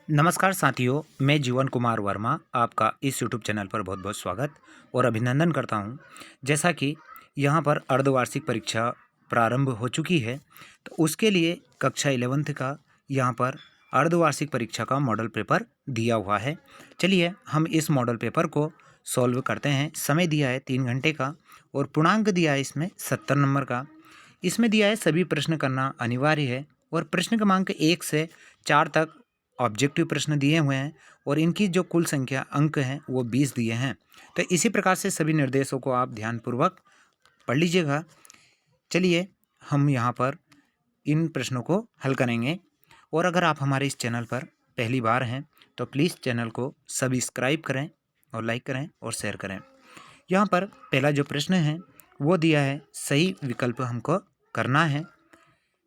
नमस्कार साथियों, मैं जीवन कुमार वर्मा आपका इस यूट्यूब चैनल पर बहुत बहुत स्वागत और अभिनंदन करता हूं। जैसा कि यहां पर अर्धवार्षिक परीक्षा प्रारंभ हो चुकी है, तो उसके लिए कक्षा 11th का यहां पर अर्धवार्षिक परीक्षा का मॉडल पेपर दिया हुआ है। चलिए हम इस मॉडल पेपर को सॉल्व करते हैं। समय दिया है 3 घंटे का और पूर्णांक दिया है इसमें 70 नंबर का। इसमें दिया है सभी प्रश्न करना अनिवार्य है और प्रश्न क्रमांक 1 से 4 तक ऑब्जेक्टिव प्रश्न दिए हुए हैं और इनकी जो कुल संख्या अंक हैं वो 20 दिए हैं। तो इसी प्रकार से सभी निर्देशों को आप ध्यानपूर्वक पढ़ लीजिएगा। चलिए हम यहाँ पर इन प्रश्नों को हल करेंगे। और अगर आप हमारे इस चैनल पर पहली बार हैं तो प्लीज़ चैनल को सब्सक्राइब करें और लाइक करें और शेयर करें। यहाँ पर पहला जो प्रश्न है वो दिया है, सही विकल्प हमको करना है।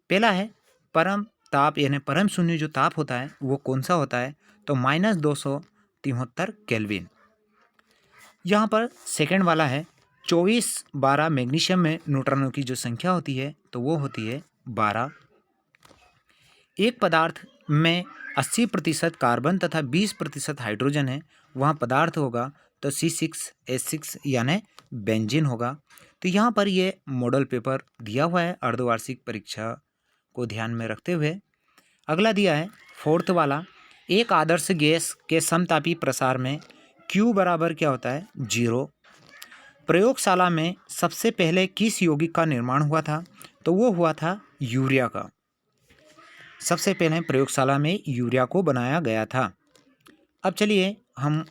पहला है परम ताप यानी परम शून्य जो ताप होता है वो कौन सा होता है, तो -273 केल्विन। यहाँ पर सेकंड वाला है 24-12 मैग्नीशियम में न्यूट्रॉनों की जो संख्या होती है तो वो होती है 12। एक पदार्थ में 80% कार्बन तथा 20% हाइड्रोजन है, वहाँ पदार्थ होगा तो C6H6 यानी बेंजीन होगा। तो यहाँ पर ये मॉडल पेपर दिया हुआ है अर्धवार्षिक परीक्षा को ध्यान में रखते हुए। अगला दिया है फोर्थ वाला, एक आदर्श गैस के समतापी प्रसार में Q बराबर क्या होता है, 0। प्रयोगशाला में सबसे पहले किस यौगिक का निर्माण हुआ था, तो वो हुआ था यूरिया का। सबसे पहले प्रयोगशाला में यूरिया को बनाया गया था। अब चलिए हम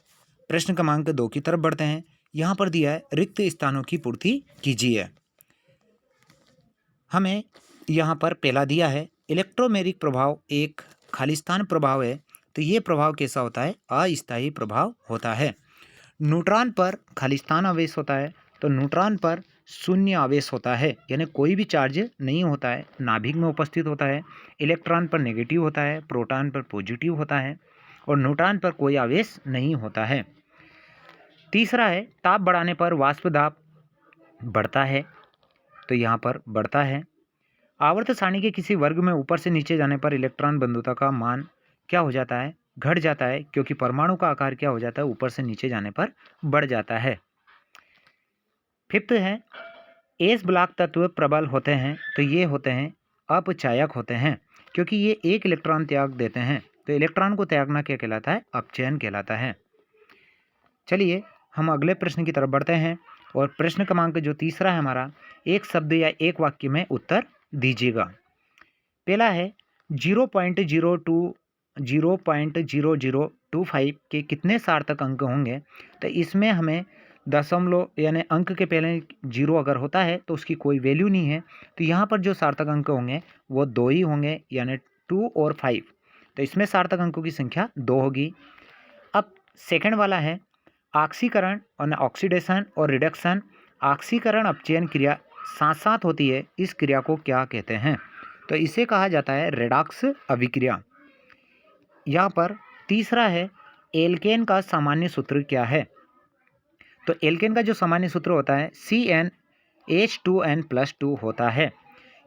प्रश्न क्रमांक 2 की तरफ बढ़ते हैं। यहाँ पर दिया है रिक्त स्थानों की पूर्ति कीजिए। हमें यहाँ पर पहला दिया है इलेक्ट्रोमेरिक प्रभाव एक खालिस्तान प्रभाव है, तो ये प्रभाव कैसा होता है, अस्थायी प्रभाव होता है। न्यूट्रॉन पर खालिस्तान आवेश होता है तो न्यूट्रॉन पर शून्य आवेश होता है, यानी कोई भी चार्ज नहीं होता है, नाभिक में उपस्थित होता है। इलेक्ट्रॉन पर नेगेटिव होता है, प्रोटॉन पर पॉजिटिव होता है और न्यूट्रॉन पर कोई आवेश नहीं होता है। तीसरा है ताप बढ़ाने पर वाष्प दाब बढ़ता है, तो यहाँ पर बढ़ता है। आवर्त सारणी के किसी वर्ग में ऊपर से नीचे जाने पर इलेक्ट्रॉन बंधुता का मान क्या हो जाता है, घट जाता है, क्योंकि परमाणु का आकार क्या हो जाता है, ऊपर से नीचे जाने पर बढ़ जाता है। फिफ्थ है एस ब्लॉक तत्व प्रबल होते हैं, तो ये होते हैं अपचायक होते हैं, क्योंकि ये एक इलेक्ट्रॉन त्याग देते हैं। तो इलेक्ट्रॉन को त्यागना क्या कहलाता है, अपचयन कहलाता है। चलिए हम अगले प्रश्न की तरफ बढ़ते हैं और प्रश्न क्रमांक जो तीसरा है हमारा, एक शब्द या एक वाक्य में उत्तर दीजिएगा। पहला है 0.0025 के कितने सार्थक अंक होंगे, तो इसमें हमें दशमलव यानी अंक के पहले 0 अगर होता है तो उसकी कोई वैल्यू नहीं है, तो यहाँ पर जो सार्थक अंक होंगे वो 2 ही होंगे, यानी 2 और 5। तो इसमें सार्थक अंकों की संख्या 2 होगी। अब सेकंड वाला है ऑक्सीकरण और ऑक्सीडेशन और रिडक्शन, ऑक्सीकरण अपचयन क्रिया साथ साथ होती है, इस क्रिया को क्या कहते हैं, तो इसे कहा जाता है रेडॉक्स अभिक्रिया। यहाँ पर तीसरा है एल्केन का सामान्य सूत्र क्या है, तो एल्केन का जो सामान्य सूत्र होता है CnH2n+2 होता है।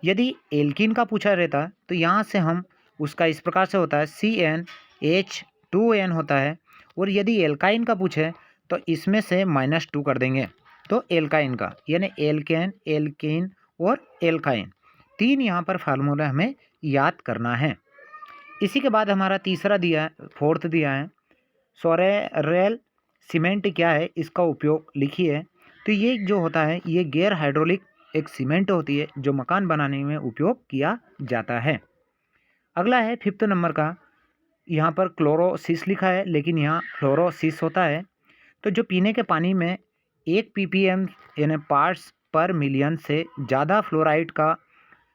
यदि एल्कीन का पूछा रहता तो यहाँ से हम उसका इस प्रकार से होता है CnH2n होता है, और यदि एल्काइन का पूछे तो इसमें से -2 कर देंगे, तो एल्काइन का, यानी एल्केन, एल्कीन और एल्काइन, 3 यहाँ पर फार्मूला हमें याद करना है। इसी के बाद हमारा तीसरा दिया है, फोर्थ दिया है सोरेरेल सीमेंट क्या है, इसका उपयोग लिखिए। तो ये जो होता है ये गैर हाइड्रोलिक एक सीमेंट होती है जो मकान बनाने में उपयोग किया जाता है। अगला है 5th नंबर का, यहाँ पर क्लोरोसिस लिखा है लेकिन यहाँ फ्लोरोसिस होता है। तो जो पीने के पानी में 1 ppm यानी पार्ट्स पर मिलियन से ज़्यादा फ्लोराइड का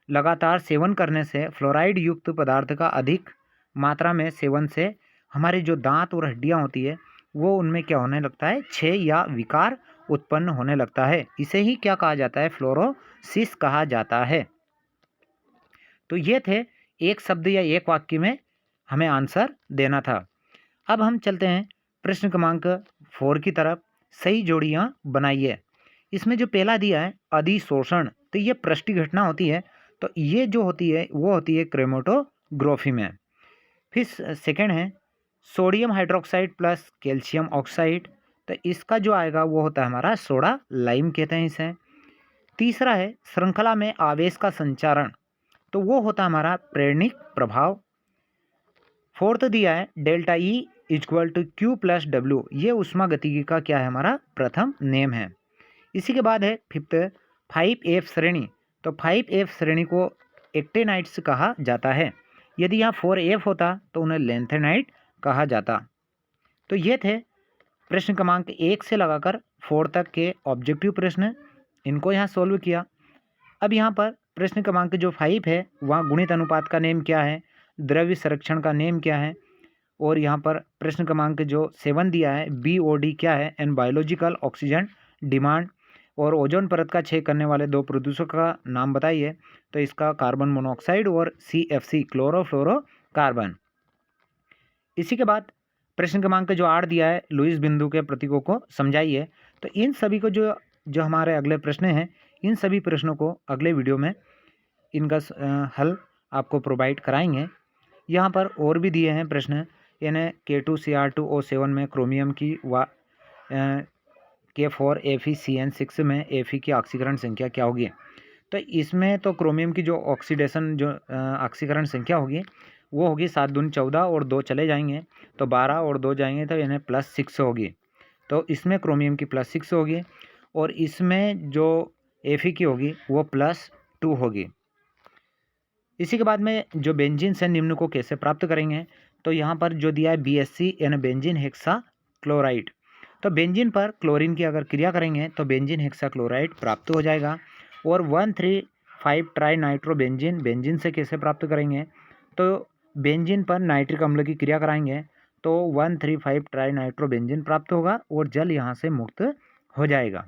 लगातार सेवन करने से फ्लोराइड युक्त पदार्थ का अधिक मात्रा में सेवन से हमारे जो दांत और हड्डियाँ होती है वो उनमें क्या होने लगता है, क्षय या विकार उत्पन्न होने लगता है। इसे ही क्या कहा जाता है, फ्लोरोसिस कहा जाता है। तो ये थे एक शब्द या एक वाक्य में हमें आंसर देना था। अब हम चलते हैं प्रश्न क्रमांक 4 की तरफ। सही जोड़ियाँ बनाइए। इसमें जो पहला दिया है अधिशोषण, तो ये पृष्ठीय घटना होती है, तो ये जो होती है वो होती है क्रोमेटोग्राफी में। फिर सेकंड है sodium hydroxide plus calcium oxide, तो इसका जो आएगा वो होता है हमारा सोडा लाइम कहते हैं इसे। तीसरा है श्रृंखला में आवेश का संचारण, तो वो होता है हमारा प्रेरणिक प्रभाव। फोर्थ दिया है delta E equal to Q plus W, ये ऊष्मागतिकी का क्या है हमारा प्रथम नियम है। इसी के बाद है फिफ्थ 5F श्रेणी, तो 5F श्रेणी को एक्टेनाइट्स कहा जाता है। यदि यहाँ 4F होता तो उन्हें लेंथेनाइट कहा जाता। तो ये थे प्रश्न क्रमांक 1 से लगाकर 4 तक के ऑब्जेक्टिव प्रश्न, इनको यहाँ सोल्व किया। अब यहाँ पर प्रश्न क्रमांक जो 5 है वहाँ गुणित अनुपात का नेम क्या है, द्रव्य संरक्षण का नेम क्या है, और यहाँ पर प्रश्न क्रमांक जो 7 दिया है BOD क्या है, एंड बायोलॉजिकल ऑक्सीजन डिमांड, और ओजोन परत का छेद करने वाले 2 प्रदूषक का नाम बताइए। तो इसका कार्बन मोनोऑक्साइड और CFC क्लोरोफ्लोरोकार्बन। इसी के बाद प्रश्न क्रमांक जो 8 दिया है लुईस बिंदु के प्रतीकों को समझाइए। तो इन सभी को जो हमारे अगले प्रश्न हैं, इन सभी प्रश्नों को अगले वीडियो में इनका हल आपको प्रोवाइड कराएंगे। यहाँ पर और भी दिए हैं प्रश्न, यानी K2Cr2O7 में क्रोमियम की K4FeCN6 में Fe की ऑक्सीकरण संख्या क्या होगी। तो इसमें तो क्रोमियम की जो ऑक्सीडेशन जो ऑक्सीकरण संख्या होगी वो होगी 7 दूनी 14 और 2 चले जाएंगे तो 12 और 2 जाएंगे तो यानी +6 होगी। तो इसमें क्रोमियम की +6 होगी और इसमें जो Fe की होगी वो +2 होगी। इसी के बाद में जो बेंजीन से निम्न को कैसे प्राप्त करेंगे, तो यहाँ पर जो दिया है BHC यानी बेंजीन हेक्सा क्लोराइड। तो बेंजीन पर क्लोरीन की अगर क्रिया करेंगे तो बेंजीन हेक्सा क्लोराइड प्राप्त हो जाएगा। और 1,3,5 ट्राई नाइट्रो बेंजीन से कैसे प्राप्त करेंगे, तो बेंजीन पर नाइट्रिक अम्ल की क्रिया कराएंगे तो 1,3,5 ट्राई नाइट्रो बेंजीन प्राप्त होगा और जल यहाँ से मुक्त हो जाएगा।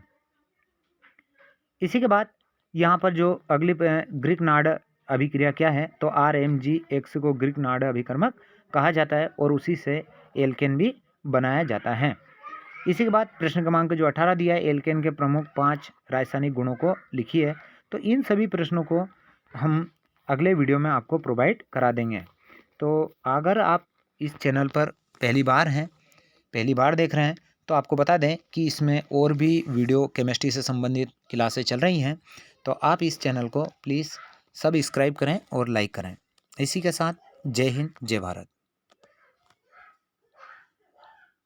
इसी के बाद यहाँ पर जो अगली ग्रीक नाड़ अभिक्रिया क्या है, तो RMgX को ग्रीक नाड़ अभिकर्मक कहा जाता है और उसी से एल्केन भी बनाया जाता है। इसी के बाद प्रश्न क्रमांक जो 18 दिया है एल्केन के प्रमुख 5 रासायनिक गुणों को लिखिए। तो इन सभी प्रश्नों को हम अगले वीडियो में आपको प्रोवाइड करा देंगे। तो अगर आप इस चैनल पर पहली बार देख रहे हैं तो आपको बता दें कि इसमें और भी वीडियो केमिस्ट्री से संबंधित क्लासें चल रही हैं, तो आप इस चैनल को प्लीज़ सब्सक्राइब करें और लाइक करें। इसी के साथ जय हिंद जय भारत।